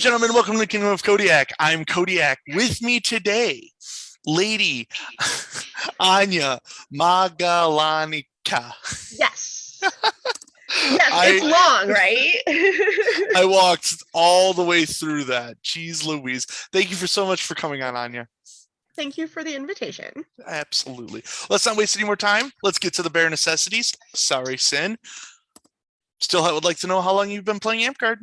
gentlemen, welcome to the Kingdom of Kodiak. I'm Kodiak. With me today, Lady Anya Magalanika. Yes. Yes, it's I long, right? I walked all the way through that. Jeez Louise. Thank you for so much for coming on, Anya. Thank you for the invitation. Absolutely. Let's not waste any more time. Let's get to the bare necessities. Sorry, Sin. Still, I would like to know how long you've been playing Amp-Guard.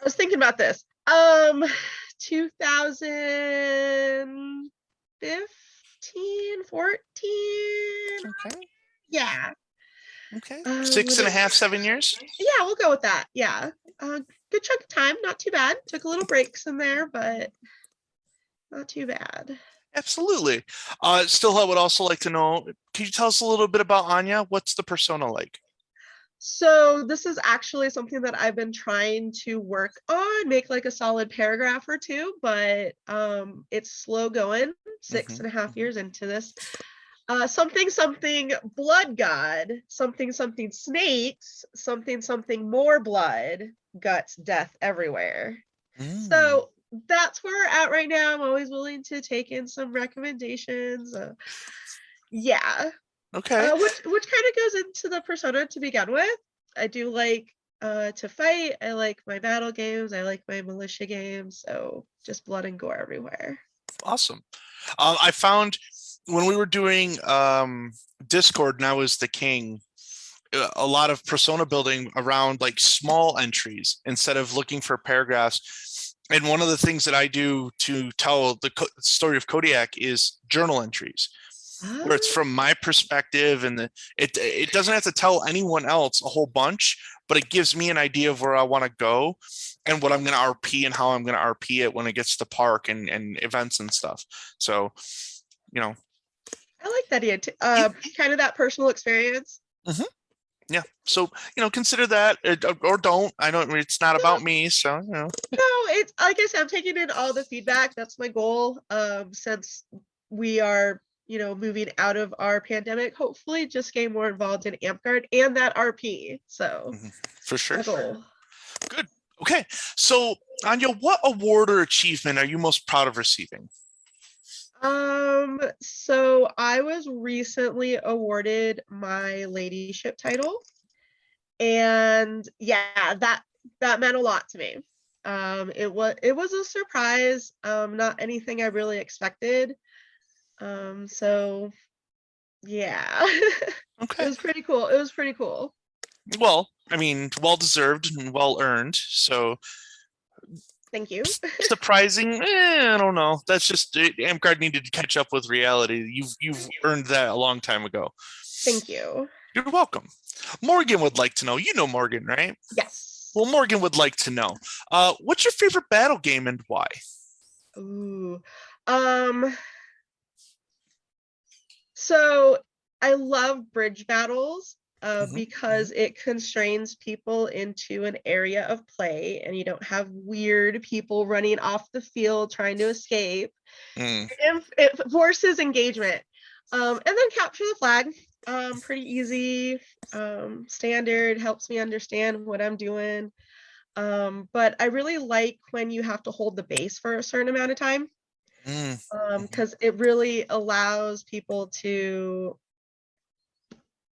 I was thinking about this. 2015, 14. Okay. Yeah. Okay. 6.5, 7 years? Yeah, we'll go with that. Yeah. Good chunk of time. Not too bad. Took a little breaks in there, but not too bad. Absolutely. Still, I would also like to know, can you tell us a little bit about Anya? What's the persona like? So this is actually something that I've been trying to work on, make like a solid paragraph or two, but it's slow going, 6.5 years into this. Something blood god, something snakes, something more blood, guts, death everywhere. So that's where we're at right now. I'm always willing to take in some recommendations. Yeah. Okay. Which kind of goes into the persona to begin with. I do like to fight. I like my battle games. I like my militia games. So just blood and gore everywhere. Awesome. I found when we were doing Discord and I was the king, a lot of persona building around like small entries instead of looking for paragraphs. And one of the things that I do to tell the story of Kodiak is journal entries, where it's from my perspective, and it doesn't have to tell anyone else a whole bunch, but it gives me an idea of where I want to go and what I'm going to RP and how I'm going to RP it when it gets to park and events and stuff. So, I like that idea. Kind of that personal experience. Yeah. So, consider that or don't. I don't. It's not about me. So, No, it's like I said, I'm taking in all the feedback. That's my goal. Since we are, moving out of our pandemic, hopefully just getting more involved in Amp-Guard and that RP. So for sure. Goal. Good. Okay. So, Anya, what award or achievement are you most proud of receiving? So I was recently awarded my ladyship title, and yeah, that meant a lot to me. It was a surprise, not anything I really expected. So yeah. Okay. It was pretty cool. Well, I mean, well deserved and well earned. So Thank you. surprising, I don't know. That's just Amp-Guard needed to catch up with reality. You've earned that a long time ago. Thank you. You're welcome. Morgan would like to know. You know Morgan, right? Yes. Well, Morgan would like to know. What's your favorite battle game and why? Ooh. So I love bridge battles. Because it constrains people into an area of play and you don't have weird people running off the field trying to escape. It forces engagement. And then capture the flag. Pretty easy, standard, helps me understand what I'm doing. But I really like when you have to hold the base for a certain amount of time. Because it really allows people to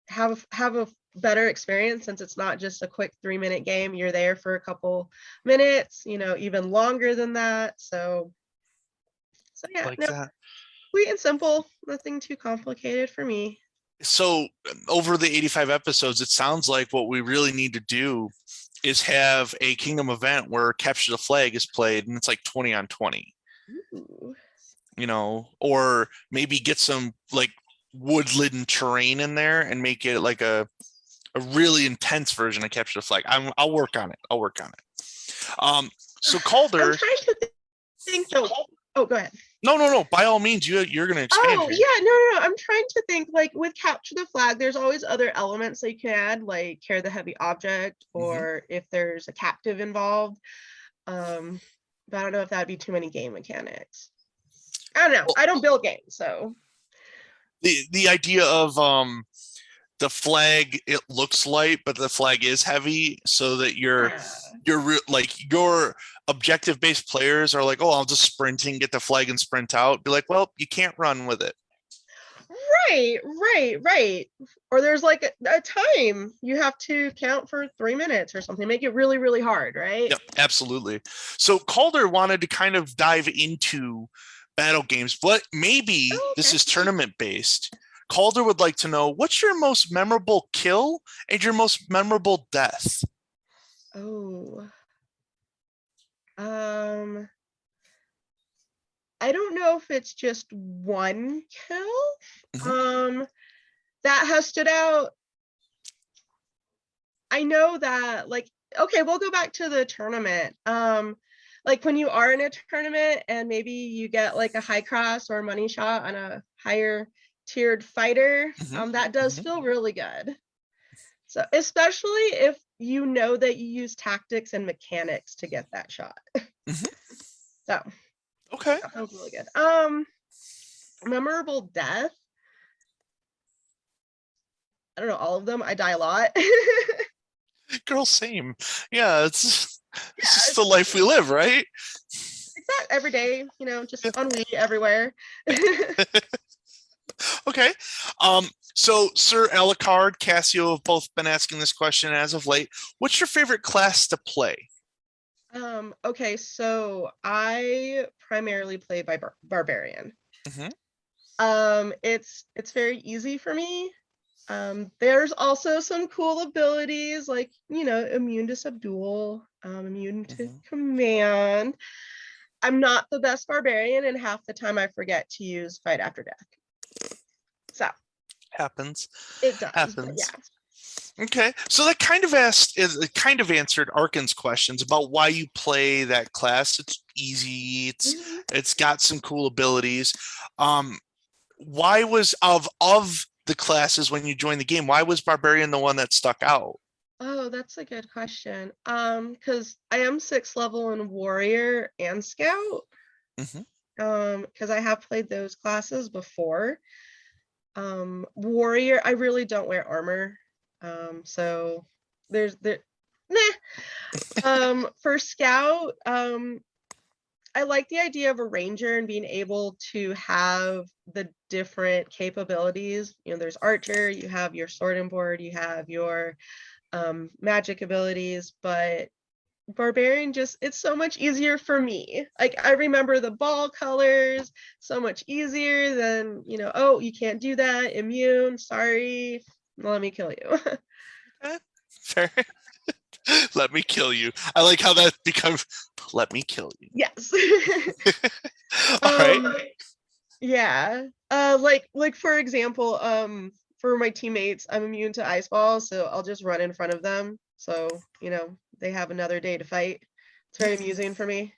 have a better experience, since it's not just a quick 3-minute game. You're there for a couple minutes, even longer than that. So yeah, like that. Sweet and simple, nothing too complicated for me. So over the 85 episodes, it sounds like what we really need to do is have a Kingdom event where Capture the Flag is played and it's like 20 on 20. Ooh. Or maybe get some like woodland terrain in there and make it like a really intense version of Capture the Flag. I'll work on it. So Calder. I'm trying to think. Oh, go ahead. No. By all means, you're going to expand. Oh, yeah, no. I'm trying to think, like, with Capture the Flag, there's always other elements that you can add, like carry the heavy object, or if there's a captive involved. But I don't know if that'd be too many game mechanics. I don't know. I don't build games, so. The idea of the flag, it looks light, but the flag is heavy, so that Yeah. like your objective based players are like, oh, I'll just sprint and get the flag and sprint out. Be like, well, you can't run with it. Right. Or there's like a time you have to count for 3 minutes or something. Make it really, really hard, right? Yep, absolutely. So Calder wanted to kind of dive into battle games, but maybe Oh, this okay. is tournament based. Calder would like to know, what's your most memorable kill and your most memorable death? Oh. Um, I don't know if it's just one kill. Mhm. Um, that has stood out. I know that, like, okay, we'll go back to the tournament. Like when you are in a tournament and maybe you get like a high cross or a money shot on a higher tiered fighter, Mhm. that does Mhm. feel really good. So especially if you know that you use tactics and mechanics to get that shot. Mhm. So Okay. that feels really good. Memorable death. I don't know all of them. I die a lot. Girl, same. Yeah, it's Yeah, just the life we live, right? it's not every day, just Yeah. ennui everywhere. Okay. So Sir Alucard, Cassio have both been asking this question as of late. What's your favorite class to play? Okay, so I primarily play by barbarian. Mhm. It's very easy for me. There's also some cool abilities like, immune to subdual, immune to Mhm. command. I'm not the best barbarian, and half the time I forget to use fight after death. So Happens. it does, but yeah. Happens. Okay, so that kind of asked is it kind of answered Arkin's questions about why you play that class. It's easy. Mhm. It's got some cool abilities. Um, why was of the classes when you joined the game? Why was Barbarian the one that stuck out? Oh, that's a good question. Because I am 6th level in warrior and scout. Hmm. Because I have played those classes before. Warrior, I really don't wear armor. So there's there nah. For scout, I like the idea of a ranger and being able to have the different capabilities. There's archer, you have your sword and board, you have your magic abilities, but barbarian, just it's so much easier for me. Like I remember the ball colors so much easier than, oh, you can't do that, immune, sorry, let me kill you. Eh, fair. Let me kill you. I like how that becomes. Let me kill you. Yes. All right. um yeah, like for example, for my teammates, I'm immune to ice balls, so I'll just run in front of them, so they have another day to fight. It's very amusing for me.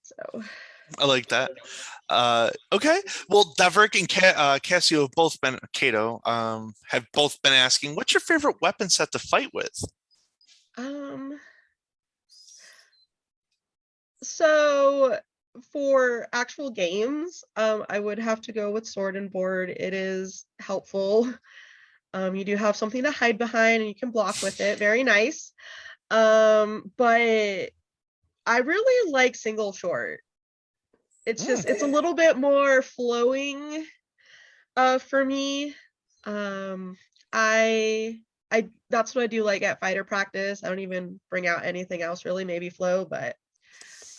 So I like that. Okay. Well, Daverick and Cassio have both been Kato have both been asking, what's your favorite weapon set to fight with? um So for actual games, I would have to go with sword and board. It is helpful. You do have something to hide behind and you can block with it. Very nice. But I really like single short. It's a little bit more flowing for me. Um I I that's what I do like at fighter practice. I don't even bring out anything else really, maybe flow, but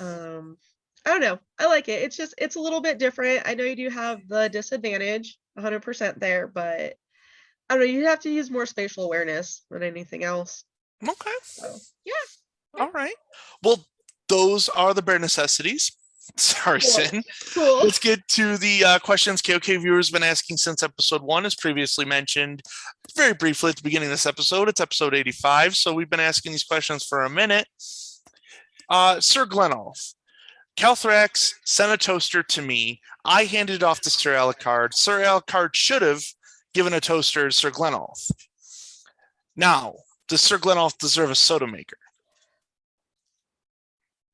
Um, I don't know. I like it. It's a little bit different. I know you do have the disadvantage 100% there, but I don't know, you have to use more spatial awareness than anything else. Okay. So, yeah. All right. Well, those are the bare necessities. Sorry, Cool. Sin. Cool. Let's get to the questions KOK viewers have been asking since episode 1, as previously mentioned very briefly at the beginning of this episode. It's episode 85, so we've been asking these questions for a minute. Sir Glenolf, Calthrax sent a toaster to me. I handed it off to Sir Alucard. Sir Alucard should have given a toaster to Sir Glenolf. Now, does Sir Glenolf deserve a soda maker?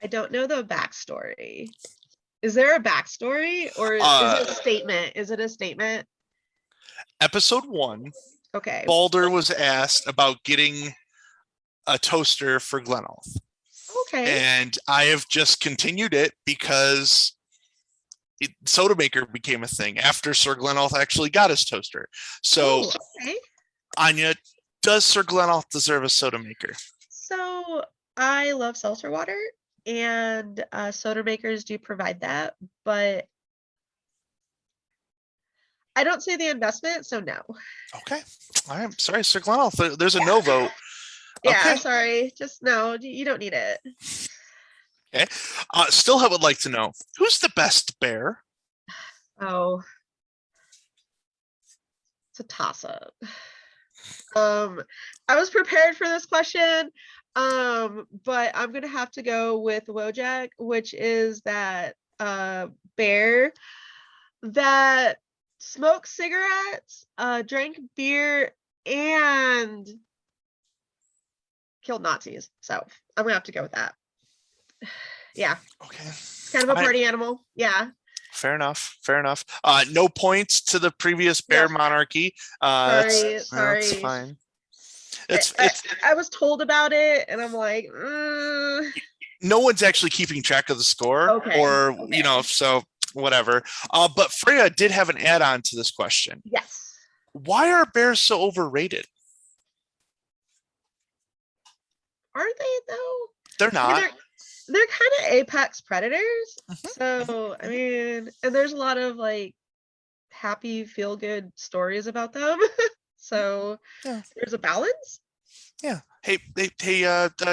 I don't know the backstory. Is there a backstory or is Uh, it a statement? Is it a statement? episode 1. Okay. Balder was asked about getting a toaster for Glenolf. Okay. And I have just continued it because Soda Maker became a thing after Sir Glenolf actually got his toaster. So, Oh, okay. Anya, does Sir Glenolf deserve a Soda Maker? So I love seltzer water, and soda makers do provide that, but I don't see the investment, so no. Okay. I'm sorry, Sir Glenolf. There's a Yeah. no vote. Yeah, Okay. sorry. Just no, you don't need it. Okay. Still, I would like to know who's the best bear? Oh, it's a toss up. Um, I was prepared for this question, but I'm gonna have to go with Wojak, which is that bear that smoked cigarettes, drank beer, and killed Nazis. So I'm gonna have to go with that. Yeah, Okay. it's kind of a party animal. Yeah. Fair enough. Fair enough. No points to the previous No, bear monarchy. sorry, That's sorry. fine. I, It's I, it's I was told about it, and I'm like, no one's actually keeping track of the score, okay, or okay. so whatever. But Freya did have an add-on to this question. Yes. Why are bears so overrated? Are they though? They're I mean, not. they're kind of apex predators. Mhm, So, I mhm. mean, and there's a lot of like happy, feel good stories about them. So, Yeah, there's a balance. yeah. Hey,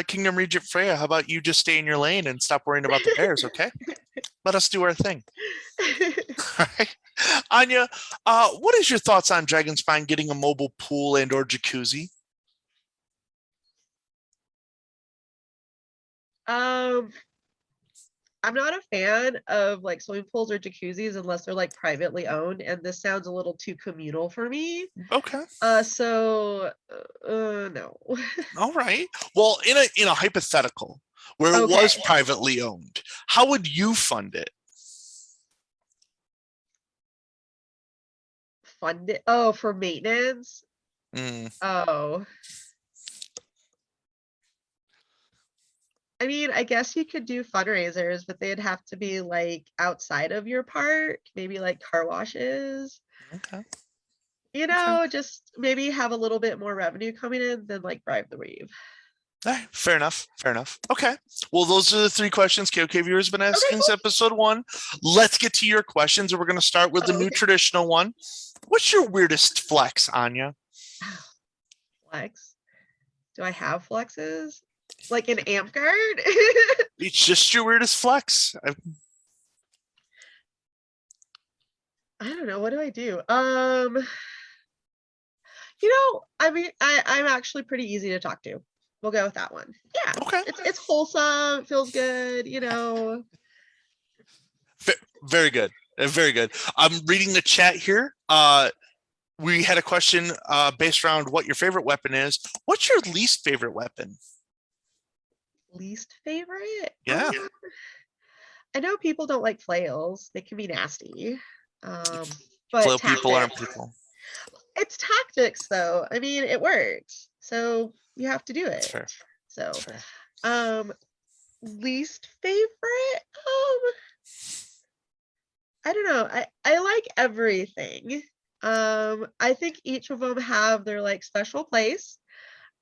Kingdom Regent Freya, how about you just stay in your lane and stop worrying about the bears, okay? Let us do our thing. All right. Anya, what is your thoughts on Dragonspine getting a mobile pool and or jacuzzi? um, I'm not a fan of like swimming pools or jacuzzis unless they're like privately owned, and this sounds a little too communal for me. Okay. No. All right. Well, in a hypothetical where it Okay. was privately owned, how would you fund it? Fund it. Oh, for maintenance. Mm, Oh, I mean, I guess you could do fundraisers, but they'd have to be like outside of your park, maybe like car washes. okay. Okay. Just maybe have a little bit more revenue coming in than like bribe the reeve. All right, fair enough. Fair enough. Okay. Well, those are the three questions KOK viewers have been Okay, asking cool. since episode one. Let's get to your questions, and we're going to start with the Oh, new okay. traditional one. What's your weirdest flex, Anya? Flex. Do I have flexes? Like an amp guard? It's just your weirdest flex. I don't know. What do I do? I mean, I'm actually pretty easy to talk to. We'll go with that one. Yeah, Okay. it's wholesome, feels good. Very good. Very good. I'm reading the chat here. We had a question based around what your favorite weapon is. What's your least favorite weapon? Least favorite? Yeah. I know people don't like flails. They can be nasty. Um, but Flail people aren't tactics. people. It's tactics though. I mean, it works. So you have to do It's it. fair. It's So, fair. um, least favorite? I don't know. I like everything. I think each of them have their like special place.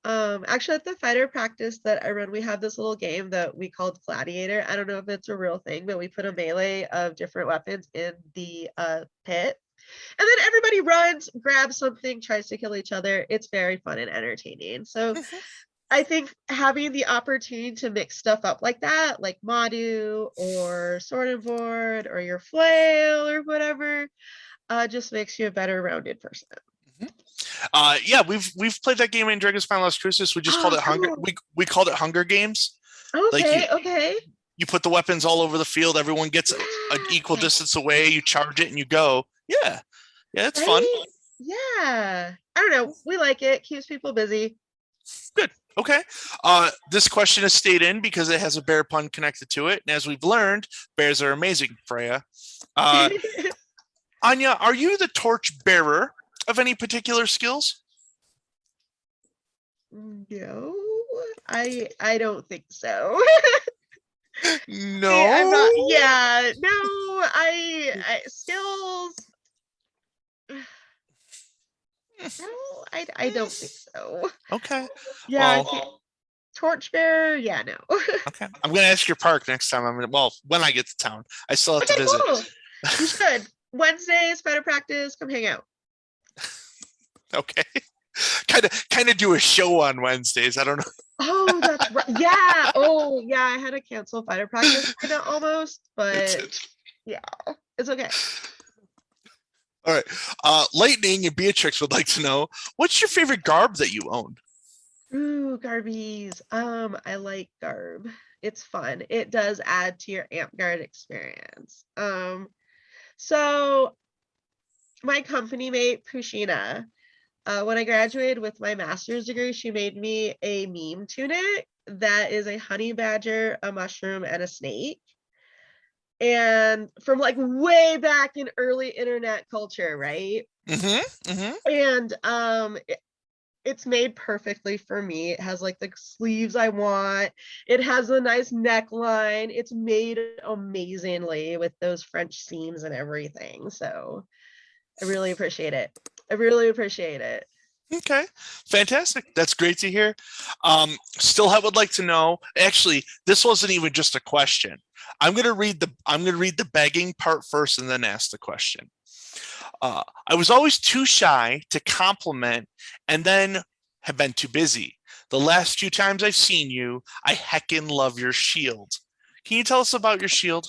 Actually, at the fighter practice that I run, we have this little game that we called Gladiator. I don't know if it's a real thing, but we put a melee of different weapons in the pit. And then everybody runs, grabs something, tries to kill each other. It's very fun and entertaining. So Mhm. I think having the opportunity to mix stuff up like that, like Madu or Sword and Board or your flail or whatever, just makes you a better rounded person. Yeah, we've played that game in Dragon's Lost Crucis. We just called Oh, it Hunger. cool. We called it Hunger Games. Like Okay, okay. you put the weapons all over the field. Everyone gets an equal Yes. distance away. You charge it and you go. Yeah, yeah, it's fun. Right? Yeah. I don't know. We like it. Keeps people busy. Good. Okay. This question is stayed in because it has a bear pun connected to it, and as we've learned, bears are amazing. Freya, uh, Anya, are you the torch bearer of any particular skills? No, I don't think so. I'm No. not. Yeah, no. I skills. No, I don't think so. Okay. Yeah, I Well, can't. Torchbearer. Yeah, no. okay. I'm gonna ask your park next time. Well, when I get to town. I still have to Okay, visit. cool. You should. Wednesday, spider practice. Come hang out. Okay. Kind of do a show on Wednesdays. I don't know. Oh, that's right. Yeah. Oh, yeah. I had to cancel fighter practice kind of almost, It's but it. yeah, it's okay. All right. Lightning and Beatrix would like to know what's your favorite garb that you own? Ooh, Garbies. I like Garb. It's fun. It does add to your Amp Guard experience. So my company mate, Pushina, when I graduated with my master's degree, she made me a meme tunic that is a honey badger, a mushroom, and a snake. And from like way back in early internet culture, right? Mm-hmm. Mm-hmm. And it's made perfectly for me. It has like the sleeves I want. It has a nice neckline. It's made amazingly with those French seams and everything. So I really appreciate it. I really appreciate it. Okay, fantastic. That's great to hear. Still, I would like to know. Actually, this wasn't even just a question. I'm gonna read the begging part first, and then ask the question. I was always too shy to compliment, and then have been too busy. The last few times I've seen you, I heckin' love your shield. Can you tell us about your shield?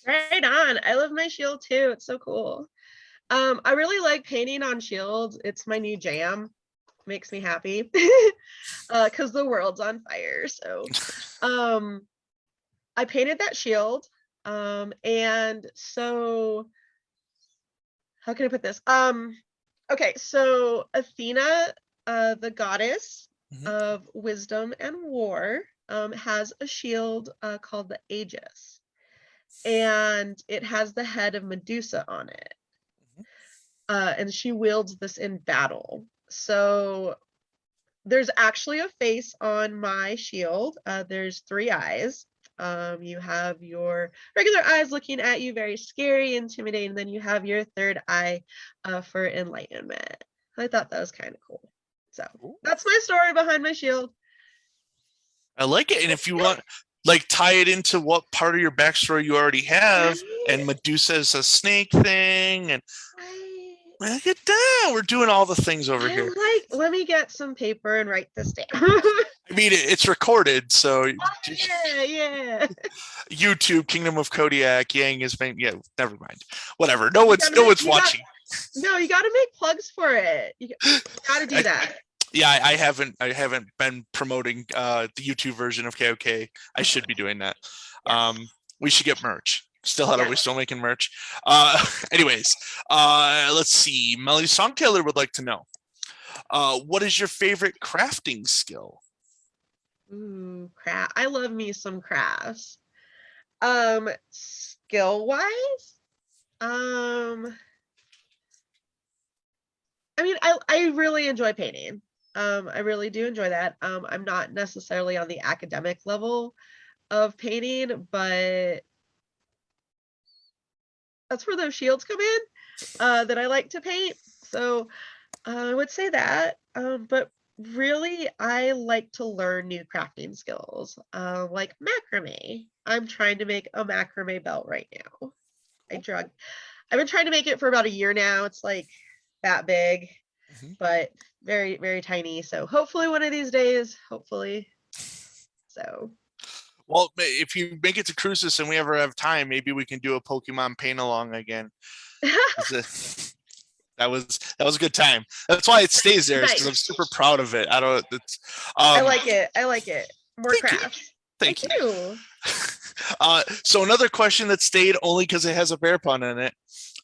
Right on. I love my shield too. It's so cool. I really like painting on shields. It's my new jam. Makes me happy. Because the world's on fire. So um I painted that shield. And so how can I put this? Okay, so Athena, the goddess Mhm. of wisdom and war, has a shield called the Aegis, and it has the head of Medusa on it. And she wields this in battle. So there's actually a face on my shield. There's three eyes. You have your regular eyes looking at you, very scary, intimidating. Then you have your third eye for enlightenment. I thought that was kind of cool. So that's my story behind my shield. I like it. And if you want, like, tie it into what part of your backstory you already have, Right? and Medusa is a snake thing, and Right. look at that. We're doing all the things over here. Let me get some paper and write this down. I mean, it's recorded, so Yeah, yeah. YouTube, Kingdom of Kodiak, Yang is been, yeah, never mind. Whatever. You gotta No make, one's watching. no, you gotta make plugs for it. You gotta do I, that. yeah, I haven't been promoting the YouTube version of KOK. I should be doing that. Yes. We should get merch. Are we Yes. still making merch? Anyways, let's see. Melody Songtailor would like to know, what is your favorite crafting skill? Ooh, craft. I love me some crafts. Skill wise, um, I mean, I really enjoy painting. I really do enjoy that. I'm not necessarily on the academic level of painting, but that's where those shields come in, that I like to paint. So I would say that. But really, I like to learn new crafting skills, like macrame. I'm trying to make a macrame belt right now. I've been trying to make it for about a year now. It's like that big, Mhm. but very, very tiny. So hopefully one of these days, hopefully. So Well, if you make it to cruises and we ever have time, maybe we can do a Pokemon paint along again. That was a good time. That's why it stays there, is because I'm nice. super proud of it. I don't. It's I like it. I like it. More thank you, crafts. Thank thank you. you. So another question that stayed only because it has a bear pun in it.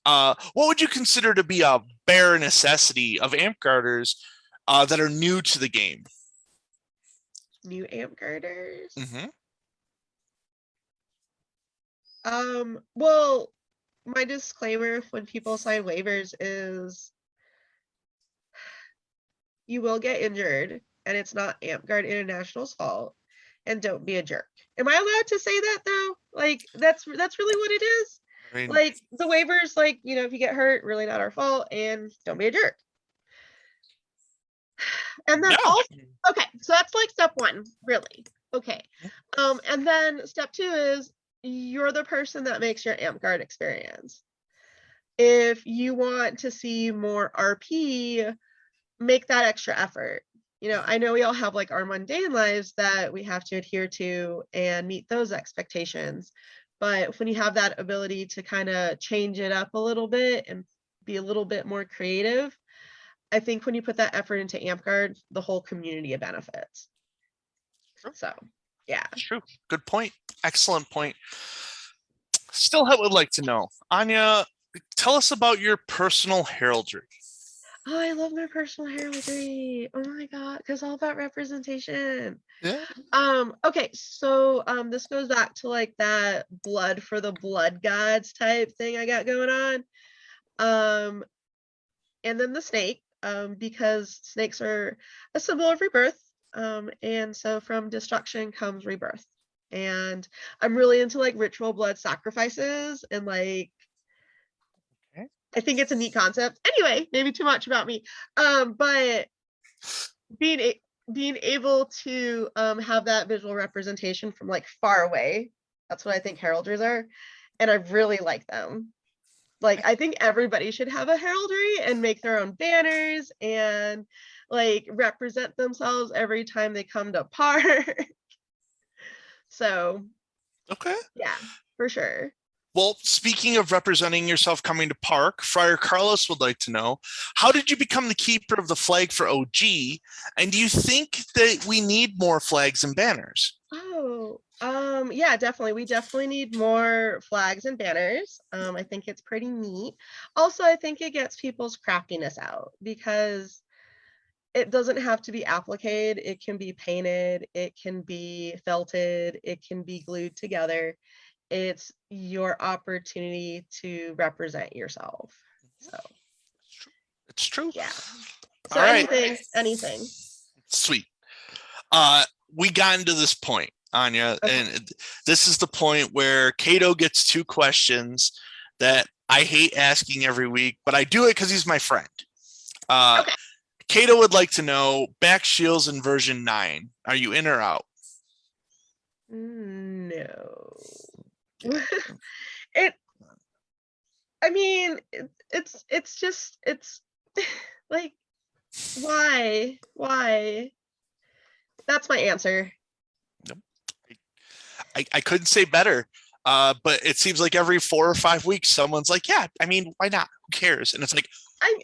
What would you consider to be a bare necessity of amp garters that are new to the game? New amp girders. Mm-hmm. Well, my disclaimer when people sign waivers is you will get injured. and it's not AmpGuard International's fault, and don't be a jerk. Am I allowed to say that though? Like that's really what it is. I mean, Like the waivers, like, you know, if you get hurt, really not our fault, and don't be a jerk. And then yeah. also, okay, so that's like step one, really. Okay. And then step two is you're the person that makes your AmpGuard experience. If you want to see more RP, make that extra effort. You know, I know we all have like our mundane lives that we have to adhere to and meet those expectations. But when you have that ability to kind of change it up a little bit and be a little bit more creative, I think when you put that effort into AmpGuard, the whole community benefits. True. So, yeah. True. Good point. Excellent point. Still, I would like to know, Anya, tell us about your personal heraldry. Oh, I love my personal heraldry. Oh my God, because all about representation. Yeah. Okay, so this goes back to like that blood for the blood gods type thing I got going on. And then the snake, because snakes are a symbol of rebirth. And so from destruction comes rebirth. And I'm really into like ritual blood sacrifices and like Okay. I think it's a neat concept. Anyway, maybe too much about me. But being able to have that visual representation from like far away, that's what I think heraldries are, and I really like them. Like I think everybody should have a heraldry and make their own banners and like represent themselves every time they come to park. So Okay. yeah, for sure. Well, speaking of representing yourself coming to park, Friar Carlos would like to know, how did you become the keeper of the flag for OG? And do you think that we need more flags and banners? Oh, yeah, definitely. We definitely need more flags and banners. I think it's pretty neat. Also, I think it gets people's craftiness out because it doesn't have to be appliqued. It can be painted, it can be felted, it can be glued together. It's your opportunity to represent yourself. So, It's true. yeah. So All right. anything. Sweet. Uh, we got into this point, Anya, Okay. and this is the point where Cato gets two questions that I hate asking every week, but I do it because he's my friend. Okay. Cato would like to know back shields in version 9. Are you in or out? No. Yeah. It I mean, it's just it's like why? Why? That's my answer. I couldn't say better. But it seems like every 4 or 5 weeks, someone's like, yeah, I mean, why not? Who cares? And it's like, I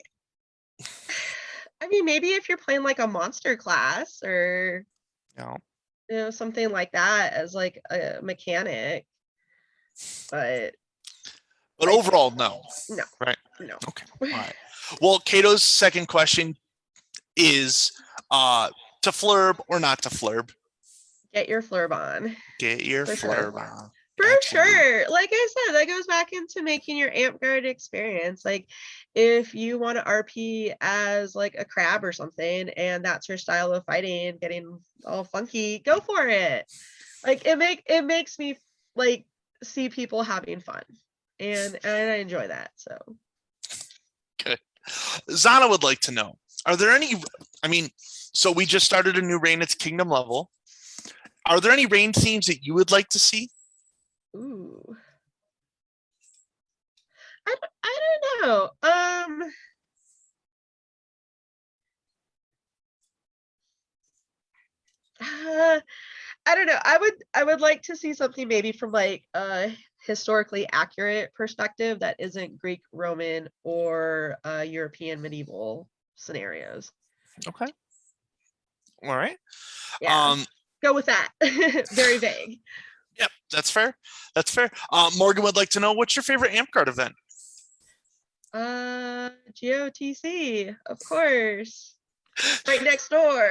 I mean, maybe if you're playing like a monster class or you know, something like that as like a mechanic, but but I overall, no. no, Right. no. Okay. All right. Well, Cato's second question is to flurb or not to flurb? Get your flurb on. Get your For sure. flurb on. For Absolutely. sure. Like I said, that goes back into making your AmpGuard experience. Like if you want to RP as like a crab or something, and that's your style of fighting and getting all funky, go for it. Like it makes me like see people having fun. And I enjoy that. So Good. Zana would like to know, are there any, I mean, so we just started a new reign at Kingdom level. Are there any reign themes that you would like to see? ooh. I don't know. I don't know. I would like to see something maybe from like a historically accurate perspective that isn't Greek, Roman, or European medieval scenarios. Okay. All right. Yeah. Go with that. Very vague. Yep, that's fair. That's fair. Morgan would like to know, what's your favorite amp card event? GOTC, of course. Right next door.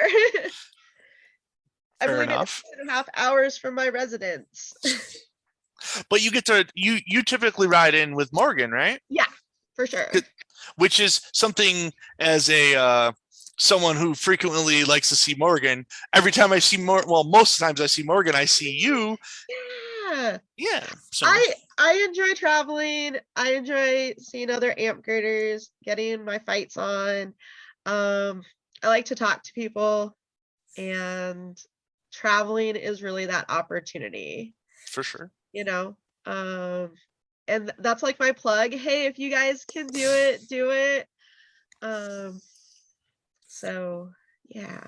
I Fair believe it's enough. 2.5 hours from my residence. But you get to you typically ride in with Morgan, right? Yeah, for sure. Which is something as a someone who frequently likes to see Morgan, every time I see most times I see Morgan, I see you. Yeah. Yeah. So I enjoy traveling. I enjoy seeing other amp graders, getting my fights on. I like to talk to people, and traveling is really that opportunity, for sure. you know. And that's like my plug. Hey, if you guys can do it, do it. So yeah.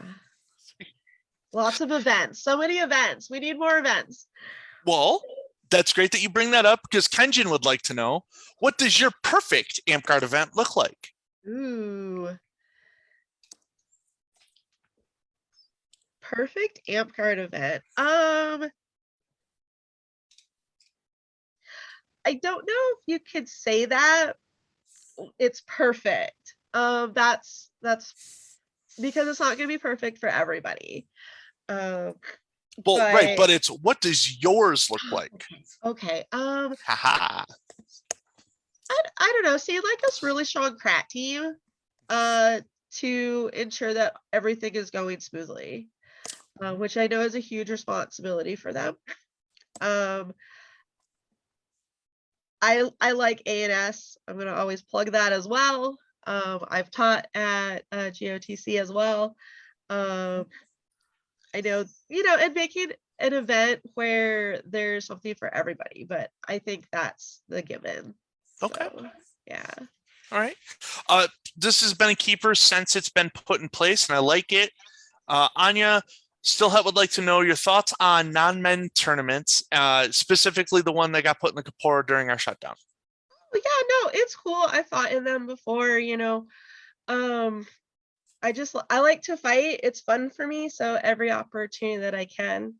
Lots of events. So many events. We need more events. Well, that's great that you bring that up because Kenjin would like to know, what does your perfect amp guard event look like? Ooh. Perfect amp card event. I don't know if you could say that it's perfect. That's because it's not going to be perfect for everybody. Um, Well, right, but but it's what does yours look like? okay. Haha. I don't know. See, like a really strong crack team, to ensure that everything is going smoothly, which I know is a huge responsibility for them. I like A&S. I'm gonna always plug that as well. I've taught at GOTC as well. I know, and making an event where there's something for everybody, but I think that's the given. Okay. So, yeah. All right. This has been a keeper since it's been put in place, and I like it. Anya, would like to know your thoughts on non-men tournaments, specifically the one that got put in the Kapora during our shutdown. But yeah, no, it's cool. I fought in them before, Um, I like to fight. It's fun for me. So every opportunity that I can,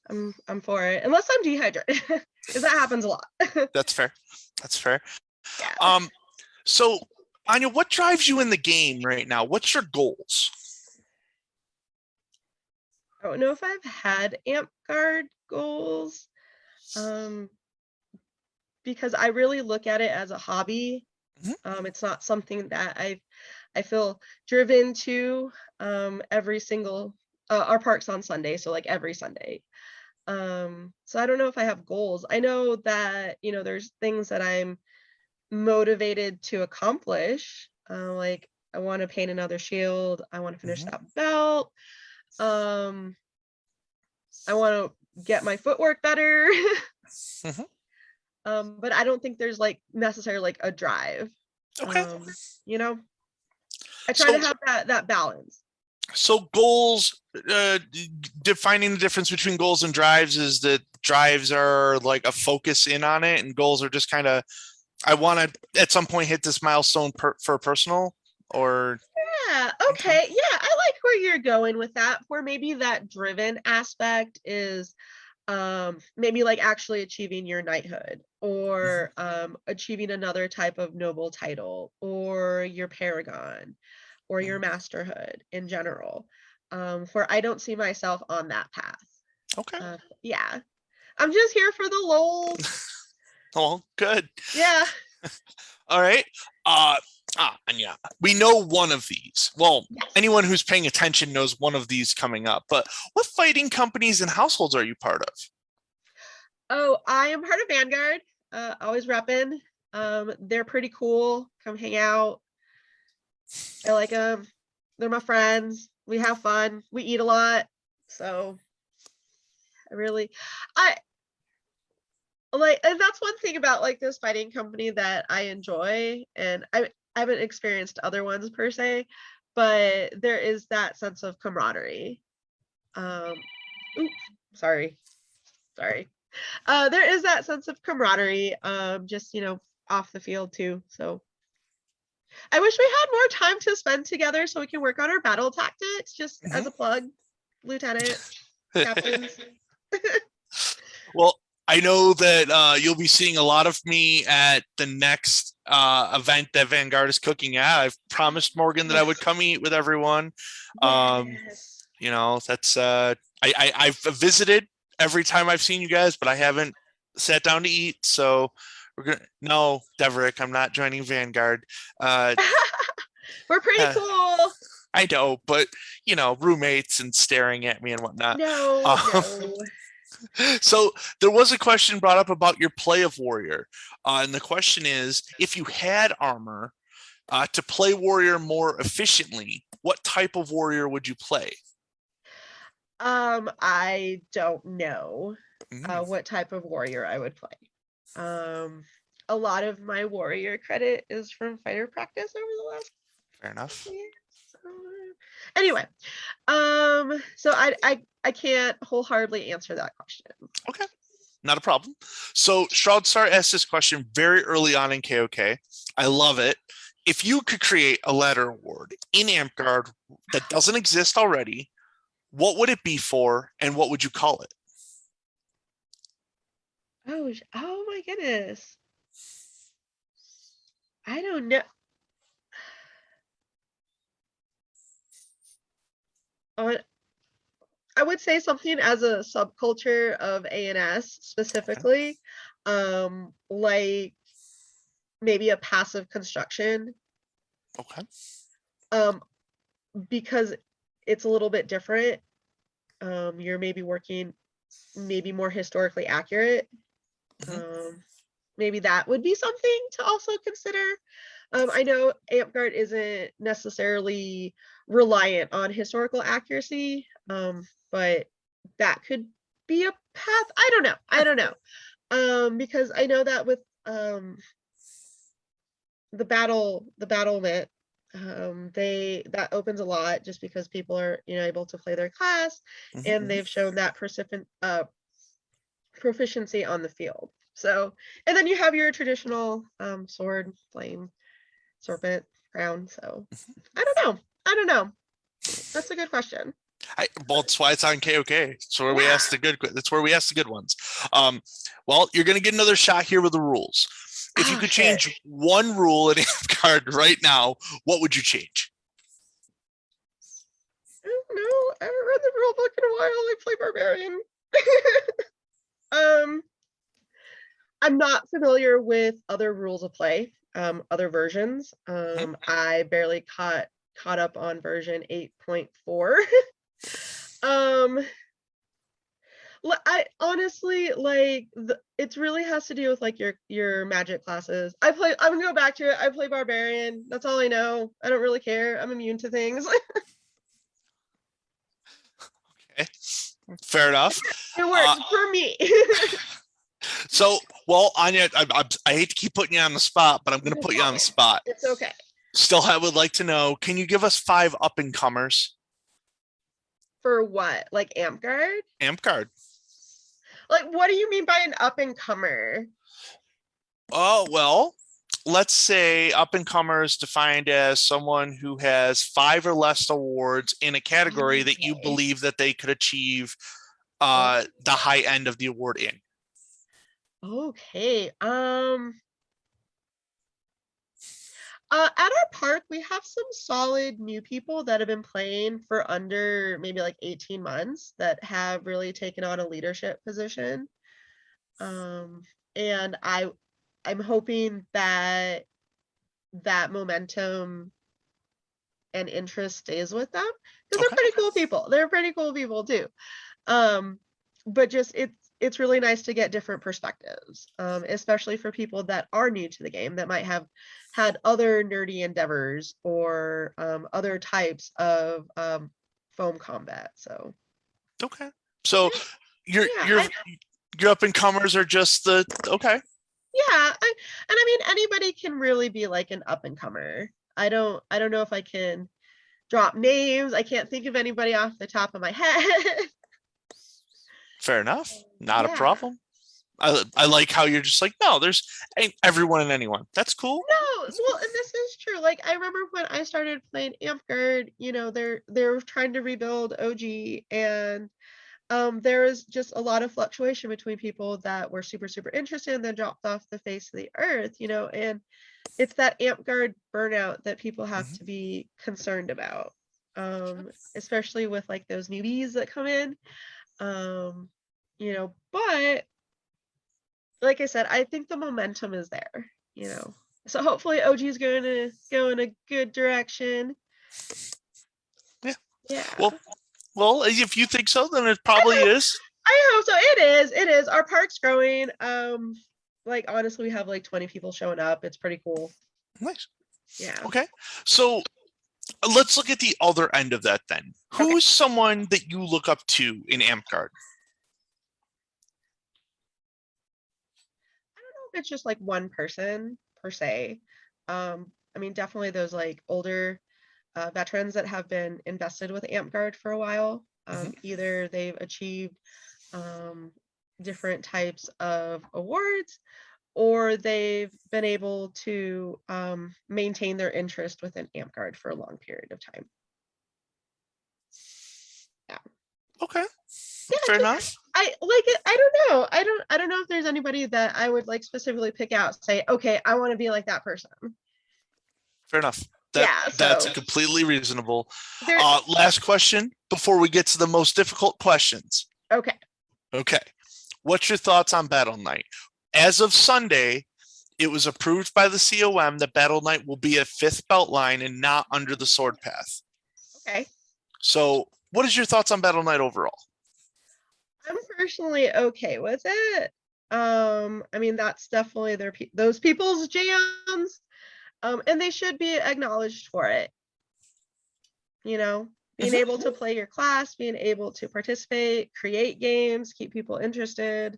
I'm for it. Unless I'm dehydrated, because that happens a lot. That's fair. That's fair. Yeah. So Anya, what drives you in the game right now? What's your goals? I don't know if I've had amp guard goals. Because I really look at it as a hobby. It's not something that I feel driven to every single our park's on Sunday, so like every Sunday. So I don't know if I have goals. I know that, there's things that I'm motivated to accomplish. Like I want to paint another shield. I want to finish that belt. Um, I want to get my footwork better. But I don't think there's like necessarily like a drive. Okay. You know, I try So, to have that balance. so goals, defining the difference between goals and drives is that drives are like a focus in on it, and goals are just kind of, I want to at some point hit this milestone for personal or. Yeah. Okay. Yeah, I like where you're going with that. Where maybe that driven aspect is maybe like actually achieving your knighthood, or achieving another type of noble title, or your paragon, or your masterhood in general. Where I don't see myself on that path. Okay. Yeah, I'm just here for the lols. Oh, good. Yeah. All right. And yeah, we know one of these. Well, Yes. anyone who's paying attention knows one of these coming up. But what fighting companies and households are you part of? Oh, I am part of Vanguard. Always repping. They're pretty cool. Come hang out. I like them. They're my friends. We have fun. We eat a lot. So I like, and that's one thing about like this fighting company that I enjoy. And I haven't experienced other ones per se, but there is that sense of camaraderie. Oops, sorry. There is that sense of camaraderie, just off the field too. So I wish we had more time to spend together so we can work on our battle tactics. Just as a plug, Lieutenant, Captains. Well, I know that you'll be seeing a lot of me at the next event that Vanguard is cooking at. I've promised Morgan that I would come eat with everyone. Yes. That's I've visited every time I've seen you guys, but I haven't sat down to eat. So no, Deverick, I'm not joining Vanguard. We're pretty cool. I know, but roommates and staring at me and whatnot. No, Um, no. so there was a question brought up about your play of warrior, and the question is, if you had armor to play warrior more efficiently, what type of warrior would you play? I don't know Mm, what type of warrior I would play. A lot of my warrior credit is from fighter practice over the last fair enough. years. Anyway, so I can't wholeheartedly answer that question. Okay, not a problem. So Shroudstar asked this question very early on in KOK. I love it. If you could create a ladder award in Amtgard that doesn't exist already, what would it be for, and what would you call it? Oh my goodness. I don't know. Uh, I would say something as a subculture of ANS Okay. specifically, like maybe a passive construction, Okay. um, because it's a little bit different. You're maybe working maybe more historically accurate. Mhm. Um, maybe that would be something to also consider. I know AmpGuard isn't necessarily reliant on historical accuracy, but that could be a path. I don't know. I don't know. Because I know that with the battlement, they that opens a lot just because people are able to play their class, Mhm. and they've shown that proficiency on the field. So, and then you have your traditional sword, flame, serpent, crown. So, I don't know. I don't know. That's a good question. Well, that's why it's on KOK. It's where we ask Yeah. the good. That's where we ask the good ones. Um, well, you're going to get another shot here with the rules. If you Oh could shit. change one rule in Amtgard right now, what would you change? I don't know. I haven't read the rule book in a while. I play barbarian. um, I'm not familiar with other rules of play, other versions. Mhm. I barely caught up on version 8.4. um, I honestly like it really has to do with like your magic classes. I'm gonna go back to it. I play barbarian. That's all I know. I don't really care. I'm immune to things. Okay, fair enough. It Uh, works for me. so, well, Anya, I hate to keep putting you on the spot, but I'm going to No put you on the problem. spot. It's okay. Still, I would like to know, can you give us 5 up and comers? For what? Like Amtgard? Amtgard. Like what do you mean by an up and comer? Oh, well, let's say up and comers defined as someone who has 5 or less awards in a category that you Okay. believe that they could achieve Okay. the high end of the award in. Okay. At our park, we have some solid new people that have been playing for under maybe like 18 months that have really taken on a leadership position. Um, and I'm hoping that that momentum and interest stays with them because they're Okay. pretty cool people. They're pretty cool people too. Um, but just it's really nice to get different perspectives, especially for people that are new to the game that might have had other nerdy endeavors or other types of foam combat. So Okay. So yeah, your yeah, your your up and comers are just the okay. and I mean anybody can really be like an up and comer. I don't know if I can drop names. I can't think of anybody off the top of my head. Fair enough. Not a Yeah. problem. I like how you're just like, no, there's everyone and anyone. That's cool. No, That's well, cool. and this is true. Like I remember when I started playing Amtgard, they're trying to rebuild OG, and there is just a lot of fluctuation between people that were super super interested and then dropped off the face of the earth, and it's that Amtgard burnout that people have Mhm. to be concerned about. Especially with like those newbies that come in. Um, but like I said, I think the momentum is there. So hopefully OG is going to go in a good direction. Yeah. Well, if you think so, then it probably is. I hope so. It is. Our park's growing. Like honestly, we have like 20 people showing up. It's pretty cool. Nice. Yeah. Okay. So let's look at the other end of that then. Okay. Who's someone that you look up to in AmpGuard? I don't know if it's just like one person per se. I mean, definitely those like older veterans that have been invested with AmpGuard for a while. Either they've achieved different types of awards, or they've been able to maintain their interest within AmpGuard for a long period of time. Yeah. Okay. Yeah, Fair just enough. I like it. I don't know. I don't know if there's anybody that I would like specifically pick out, say, okay, I want to be like that person. Fair enough. Yeah, That's so completely reasonable. there Last question before we get to the most difficult questions. okay. Okay. What's your thoughts on Battle Knight? As of Sunday, it was approved by the COM that Battle Knight will be a 5th belt line and not under the sword path. Okay. So, what is your thoughts on Battle Knight overall? I'm personally okay with it. I mean that's definitely those people's jams. And they should be acknowledged for it. You know, being able to play your class, being able to participate, create games, keep people interested.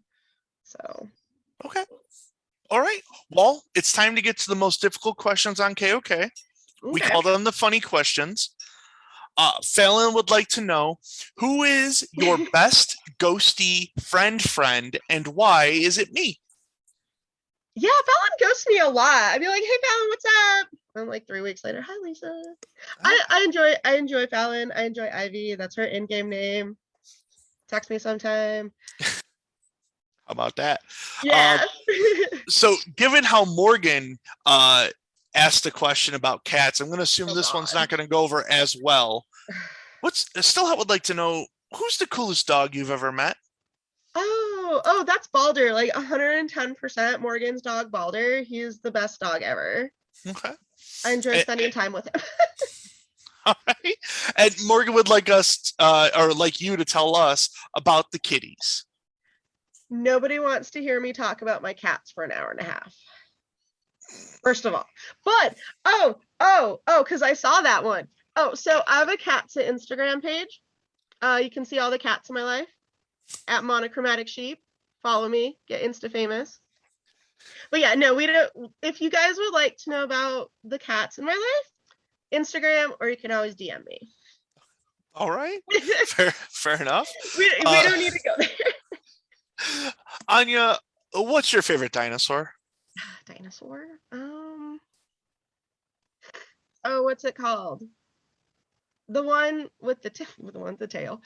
So, Okay. All right. Well, it's time to get to the most difficult questions on KOK. We okay. call them the funny questions. Fallon would like to know, who is your best ghosty friend, and why is it me? Yeah, Fallon ghosts me a lot. I'd be like, hey Fallon, what's up? And like 3 weeks later, hi Lisa. I enjoy Fallon. I enjoy Ivy. That's her in-game name. Text me sometime. How about that? Yeah. So given how Morgan asked a question about cats, I'm going to assume Oh this one's God. not going to go over as well. I would like to know, who's the coolest dog you've ever met? Oh, that's Balder. Like 110% Morgan's dog Balder. He's the best dog ever. Okay. I enjoy spending time with him. All right. And Morgan would like us, or like you to tell us about the kitties. Nobody wants to hear me talk about my cats for an hour and a half. First of all. But, because I saw that one. Oh, so I have a cats Instagram page. You can see all the cats in my life at Monochromatic Sheep. Follow me, get Insta famous. But yeah, no, we don't. If you guys would like to know about the cats in my life, Instagram, or you can always DM me. All right. Fair enough. we don't need to go there. Anya, what's your favorite dinosaur? Dinosaur? Oh, what's it called? The one with the tail.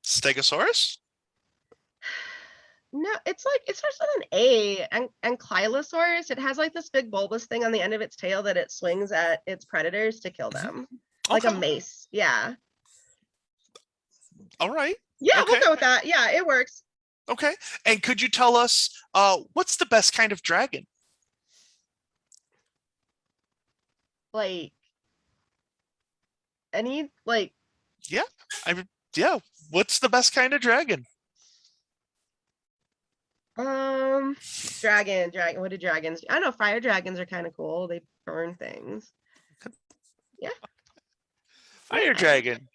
Stegosaurus? No, it's like it starts with an A, and Ankylosaurus. It has like this big bulbous thing on the end of its tail that it swings at its predators to kill them, like a mace. Yeah. All right. Yeah, Okay. we'll go with that. Yeah, it works. Okay. And could you tell us what's the best kind of dragon? Like any like Yeah. Yeah. What's the best kind of dragon? dragon. What do dragons do? I don't know, fire dragons are kind of cool. They burn things. Yeah. Fire dragon.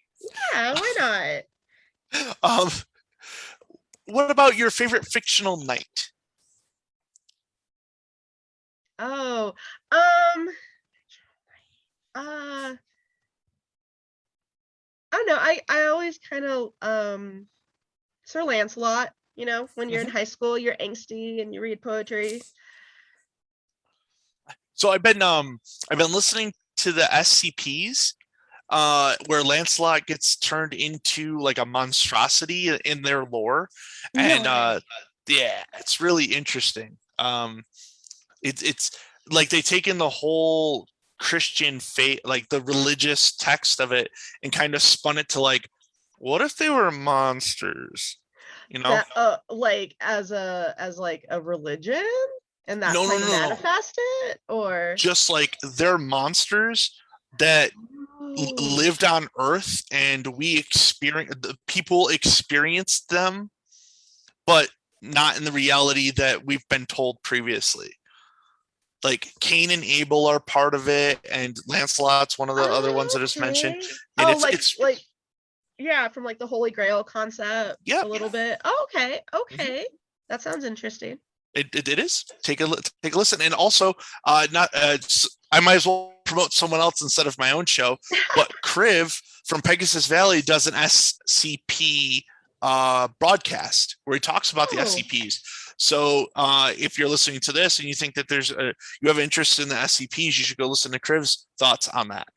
Yeah, why Um, what about your favorite fictional knight? not? Oh, I don't know. I always kind of Sir Lancelot, you know, when you're in high school, you're angsty and you read poetry. So I've been listening to the SCPs where Lancelot gets turned into like a monstrosity in their lore. And yeah, it's really interesting. It's like they take in the whole Christian faith, like the religious text of it, and kind of spun it to like, what if they were monsters? You know? That like as like a religion, and that's how you manifest it, or Just like they're monsters that Oh. lived on Earth and the people experienced them, but not in the reality that we've been told previously. Like Cain and Abel are part of it, and Lancelot's one of the other ones that is mentioned. Okay. And Oh, it's like yeah, from like the Holy Grail concept yeah, a little bit. Oh, okay, mhm. okay. That sounds interesting. It is. Take a listen, and also not I might as well promote someone else instead of my own show. But Kriv from Pegasus Valley does an SCP broadcast where he talks about the Oh, SCPs. So if you're listening to this and you think that you have interest in the SCPs, you should go listen to Kriv's thoughts on that.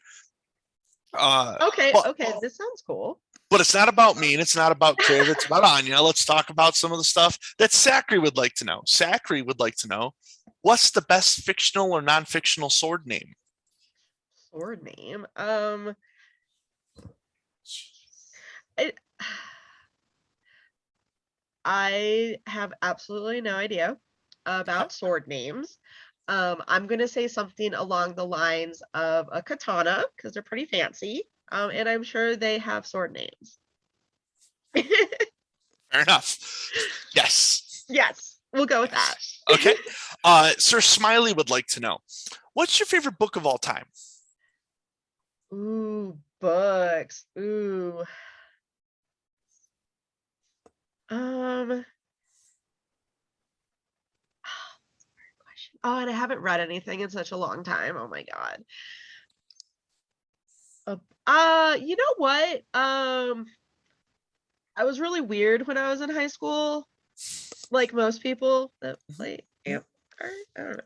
okay, But okay. This sounds cool. but it's not about me and it's not about Kriv. It's about Anya. Let's talk about some of the stuff that Zachary would like to know. Zachary would like to know, what's the best fictional or non-fictional sword name? Sword name. I, I have absolutely no idea Okay. about sword names. I'm gonna say something along the lines of a katana because they're pretty fancy. And I'm sure they have sword names. Fair enough. Yes. Yes, we'll go with that. Yes. Okay. Sir Smiley would like to know, what's your favorite book of all time? Ooh, books. Ooh. Um, question. Oh, and I haven't read anything in such a long time. Oh my God. You know what? I was really weird when I was in high school, like most people that play amp card. I don't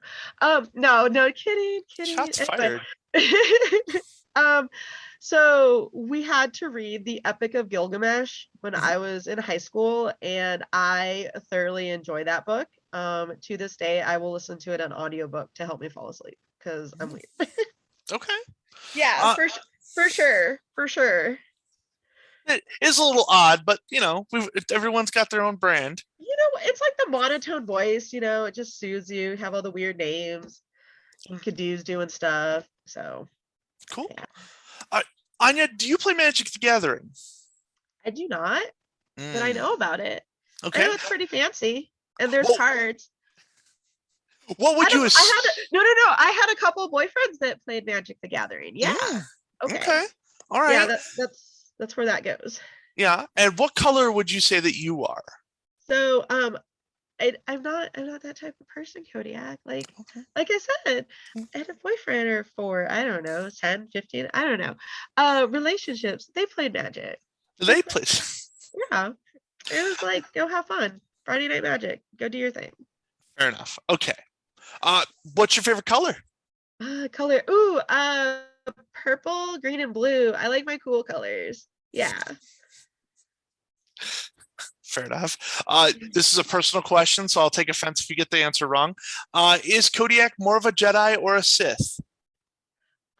know. No, no, kidding, kidding. Shots Anyway. fired. Um, so we had to read the Epic of Gilgamesh when I was in high school, and I thoroughly enjoy that book. To this day, I will listen to it on audiobook to help me fall asleep because I'm weird. Okay. Yeah, Uh, for sure, for sure. it is a little odd, but everyone's got their own brand. You know, it's like the monotone voice, it just soothes you, have all the weird names, and Kadu's doing stuff. So, Cool. yeah. Uh, Anya, do you play Magic the Gathering? I do not, but I Mm, know about it. I okay. know it's pretty fancy, and there's Well, cards. what would you? No. I had a couple of boyfriends that played Magic the Gathering. Yeah. Okay. Okay. All Yeah, right. that's where that goes. Yeah. And what color would you say that you are? So, I'm not that type of person, Kodiak. Okay. Like I said, I had a boyfriend or four, I don't know, 10, 15, I don't know. Relationships, they played Magic. They play. Yeah. It was like, go have fun. Friday Night Magic. Go do your thing. Fair enough. Okay. What's your favorite color? Color. Ooh, purple, green, and blue. I like my cool colors. Yeah. Fair enough. This is a personal question, so I'll take offense if you get the answer wrong. Is Kodiak more of a Jedi or a Sith?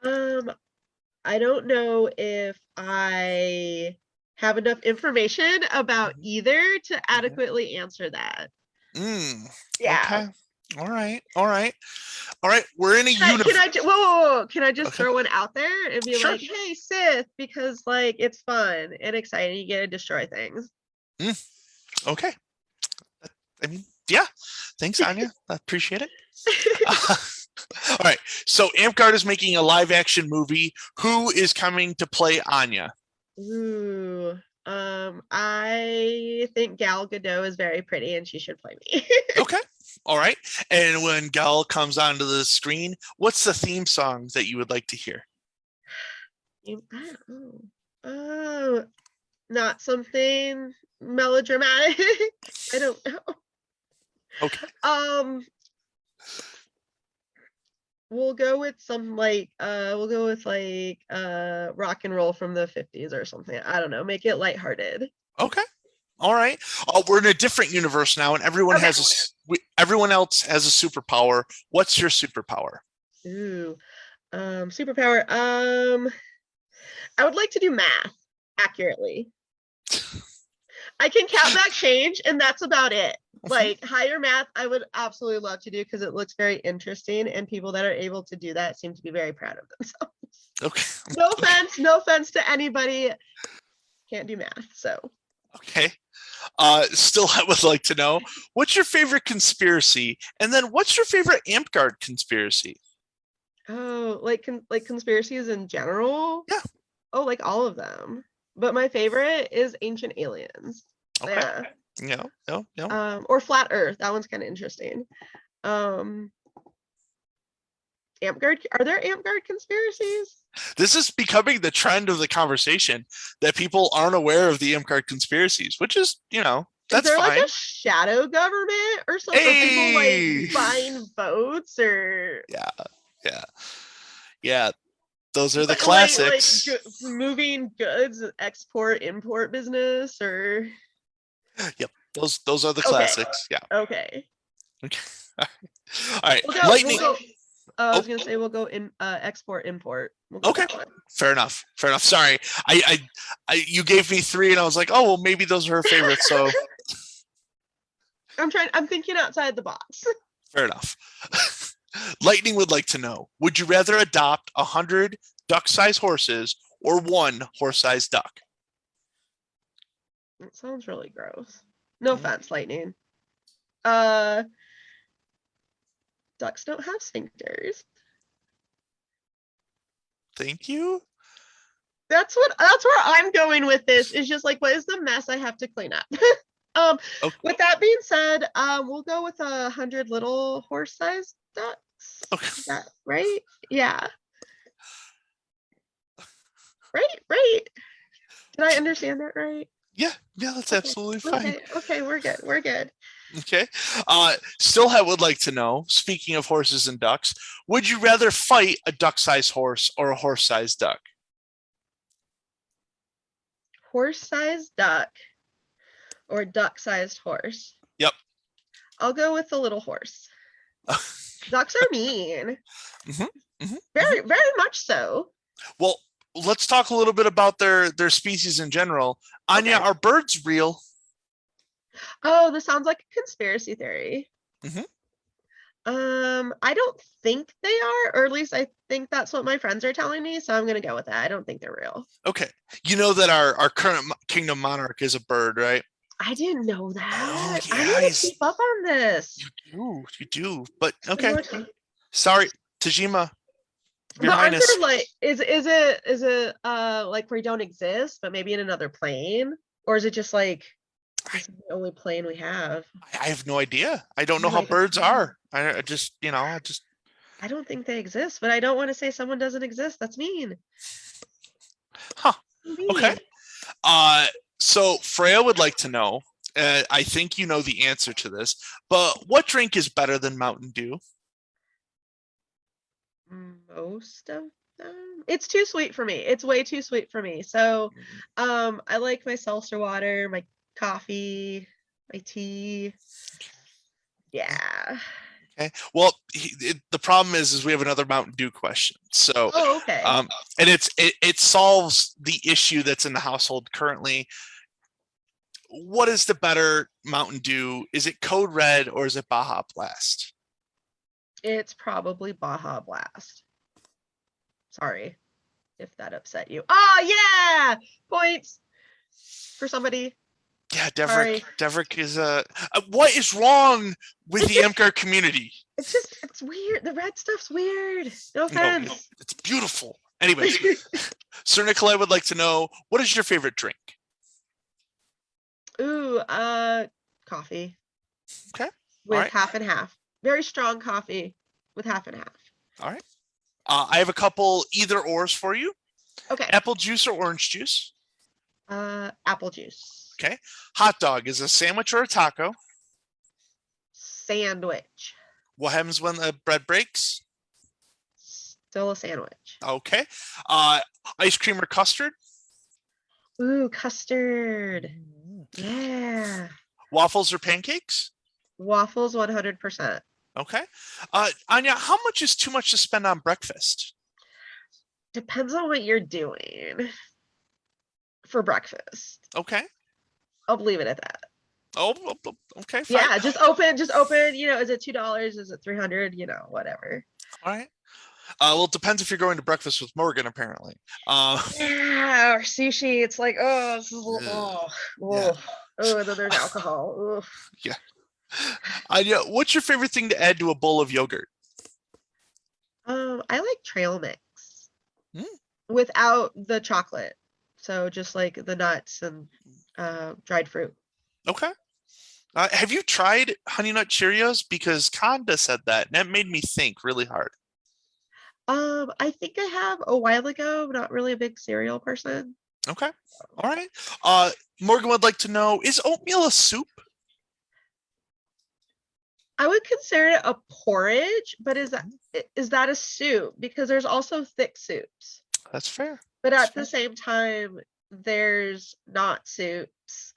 Um, I don't know if I have enough information about either to adequately answer that. Mm, Yeah. okay. All right. All right. All right. We're in a Can universe. I whoa. Can I just Okay. throw one out there and be Sure. like, hey, Sith, because like it's fun and exciting. You get to destroy things. Okay. I mean, yeah. Thanks, Anya. I appreciate it. All right. So Amtgard is making a live action movie. Who is coming to play Anya? Ooh. I think Gal Gadot is very pretty and she should play me. Okay. All right. And when Gal comes onto the screen, what's the theme song that you would like to hear? I don't know. Oh, not something melodramatic. I don't know. Okay. We'll go with some rock and roll from the 50s or something. I don't know. Make it lighthearted. Okay. All right. We're in a different universe now, and Okay. everyone else has a superpower. What's your superpower? Ooh. Superpower. I would like to do math accurately. I can count back change, and that's about it. Like higher math, I would absolutely love to do because it looks very interesting, and people that are able to do that seem to be very proud of themselves. Okay. No offense to anybody. Can't do math, so. Okay. Still, I would like to know, what's your favorite conspiracy? And then what's your favorite Amtgard conspiracy? Oh, like conspiracies in general? Yeah. Oh, like all of them. But my favorite is ancient aliens. Okay. Yeah. No. Or flat Earth. That one's kind of interesting. Um, Amtgard. Are there Amtgard conspiracies? This is becoming the trend of the conversation that people aren't aware of the Amtgard conspiracies, which is, Is that's there like fine. a shadow government or something? Or people like Hey. buying votes or Yeah. Yeah. Yeah. Those are the like classics. moving goods, export import business or Yep. Those are the okay. classics. Yeah. Okay. Okay. All right. We'll Lightning. go. I Oh, was gonna say we'll go in export import. We'll go okay. that one. Fair enough. Fair enough. Sorry. You gave me three and I was like, oh, well, maybe those are her favorites. So I'm thinking outside the box. fair enough. Lightning would like to know, would you rather adopt 100 duck-sized horses or one horse-sized duck? It sounds really gross. No offense, Lightning. Ducks don't have sphincters. Thank you. That's where I'm going with this. Is just like, what is the mess I have to clean up? Okay. With that being said, we'll go with 100 little horse-sized ducks. Okay. Is that right? Yeah. Right. Did I understand that right? Yeah, that's absolutely fine. Okay, we're good. Okay. Still would like to know, speaking of horses and ducks, would you rather fight a duck-sized horse or a horse-sized duck? Horse-sized duck or duck-sized horse? Yep. I'll go with the little horse. Ducks are mean. Very much so. Well, let's talk a little bit about their species in general. Anya, Okay. are birds real? Oh, this sounds like a conspiracy theory. I don't think they are, or at least I think that's what my friends are telling me, so I'm gonna go with that. I don't think they're real. Okay. You know that our current kingdom monarch is a bird, right? I didn't know that. Oh, I yeah, need to keep up on this. You do. But okay. Sorry, Tajima, Your But aren't Highness. there like is it like where you don't exist, but maybe in another plane? Or is it just like this is the only plane we have? I have no idea. I don't know Oh how my birds God. are. I just I don't think they exist, but I don't want to say someone doesn't exist. That's mean. Huh. Mean. Okay. So Freya would like to know, I think you know the answer to this, but what drink is better than Mountain Dew? Most of them. It's too sweet for me. It's way too sweet for me. So, I like my seltzer water, my coffee, my tea. Yeah. Okay. Well, the problem is we have another Mountain Dew question. So, Oh, okay. and it solves the issue that's in the household currently. What is the better Mountain Dew? Is it Code Red or is it Baja Blast? It's probably Baja Blast. Sorry if that upset you. Oh, yeah. Points for somebody. Yeah, Sorry. Devrick is what is wrong with the Amtgard community? It's weird. The red stuff's weird. No offense. No, it's beautiful. Anyways, Sir Nikolai would like to know, what is your favorite drink? Ooh, coffee. Okay. With half and half. Very strong coffee with half and half. All right. I have a couple either ors for you. Okay. Apple juice or orange juice? Apple juice. Okay. Hot dog is a sandwich or a taco? Sandwich. What happens when the bread breaks? Still a sandwich. Okay. Ice cream or custard? Ooh, custard. Yeah. Waffles or pancakes? Waffles 100%. Okay. Anya, how much is too much to spend on breakfast? Depends on what you're doing for breakfast. Okay. I'll leave it at that. Oh, okay. Fine. Yeah, just open, is it $2? Is it 300? Whatever. All right. Well, it depends if you're going to breakfast with Morgan, apparently. Yeah, or sushi. It's like, oh, this is, uh, oh, yeah, oh, oh, and then there's alcohol. Oh. yeah. Yeah. What's your favorite thing to add to a bowl of yogurt? I like trail mix Hmm, without the chocolate. So just like the nuts and dried fruit. okay. Have you tried Honey Nut Cheerios? Because Conda said that, and that made me think really hard. I think I have a while ago. I'm not really a big cereal person. Okay. All right. Morgan would like to know, is oatmeal a soup? I would consider it a porridge, but is that a soup? Because there's also thick soups. That's fair. But That's at the fair. same time, there's not soups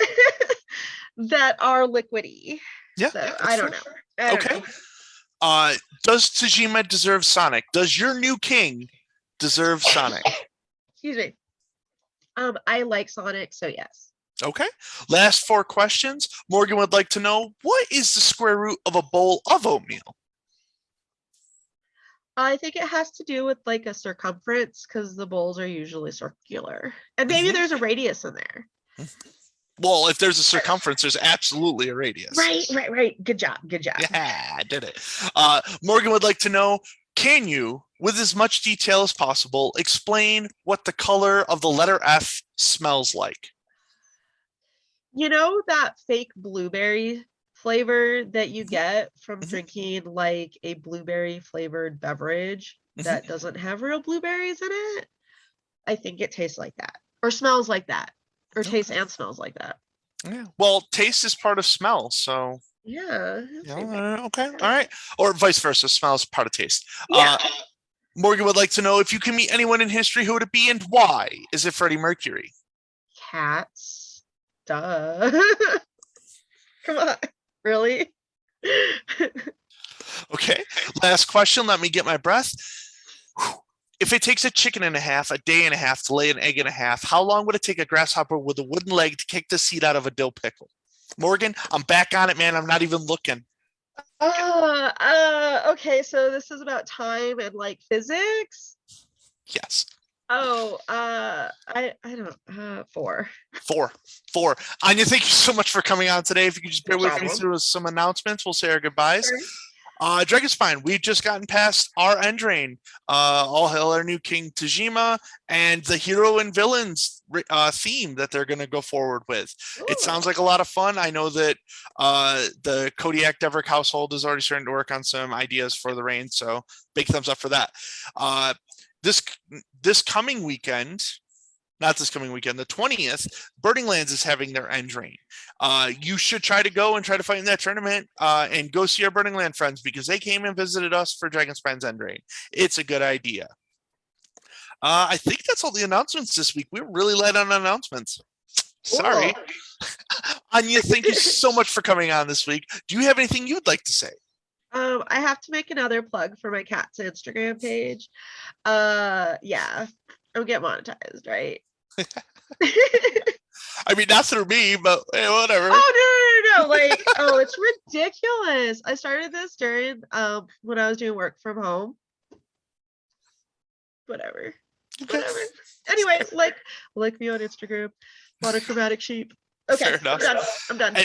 that are liquidy. Yeah, So that's I don't fair. know. I don't Okay. know. Does Tajima deserve Sonic? Does your new king deserve Sonic? Excuse me. I like Sonic, so yes. Okay. Last four questions. Morgan would like to know, what is the square root of a bowl of oatmeal? I think it has to do with like a circumference because the bowls are usually circular. And maybe Mhm. there's a radius in there. Well, if there's a circumference, there's absolutely a radius. Right. Good job. Good job. Yeah, I did it. Morgan would like to know, can you, with as much detail as possible, explain what the color of the letter F smells like? You know that fake blueberry flavor that you get from Mhm, drinking like a blueberry flavored beverage mhm. that doesn't have real blueberries in it? I think it tastes like that or smells like that or tastes Okay. and smells like that. Yeah. Well, taste is part of smell, so Yeah. Same thing. okay, all right. Or vice versa, smell is part of taste. Yeah. Morgan would like to know, if you can meet anyone in history, who would it be and why? Is it Freddie Mercury? Cats. Duh. Come on. Really? Okay. Last question. Let me get my breath. If it takes a chicken and a half, a day and a half to lay an egg and a half, how long would it take a grasshopper with a wooden leg to kick the seed out of a dill pickle? Morgan, I'm back on it, man. I'm not even looking. Okay, so this is about time and like physics. Yes. Oh, I don't four. Four. Four. Anya, thank you so much for coming on today. If you could just bear No with me problem. through some announcements, we'll say our goodbyes. Sure. Dragon Spine, we've just gotten past our end drain. All hail our new king Tajima and the hero and villains theme that they're going to go forward with. It Ooh. sounds like a lot of fun. I know that the Kodiak Deverick household is already starting to work on some ideas for the reign, so big thumbs up for that. This this coming weekend, not this coming weekend, the 20th, Burning Lands is having their end drain. You should try to go and try to fight in that tournament and go see our Burning Land friends because they came and visited us for Dragon Spine's end drain. It's a good idea. I think that's all the announcements this week. We were really light on announcements. Sorry. Cool. Anya, thank you so much for coming on this week. Do you have anything you'd like to say? I have to make another plug for my cat's Instagram page. Yeah, I'll get monetized, right? I mean, not through me, but hey, whatever. Oh no. Like, oh, it's ridiculous. I started this during when I was doing work from home. Whatever. Okay. Whatever. Anyway, like me on Instagram. Monochromatic sheep. Okay, Fair enough. I'm done.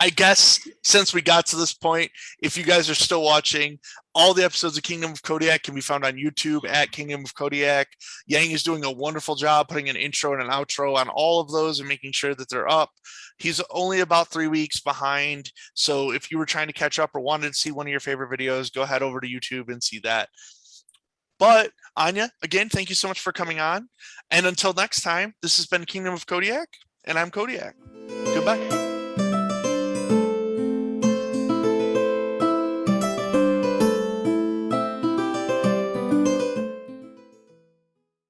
I guess since we got to this point, if you guys are still watching, all the episodes of Kingdom of Kodiak can be found on YouTube at Kingdom of Kodiak. Yang is doing a wonderful job putting an intro and an outro on all of those and making sure that they're up. He's only about 3 weeks behind. So if you were trying to catch up or wanted to see one of your favorite videos, go head over to YouTube and see that. But Anya, again, thank you so much for coming on. And until next time, this has been Kingdom of Kodiak, and I'm Kodiak. Goodbye.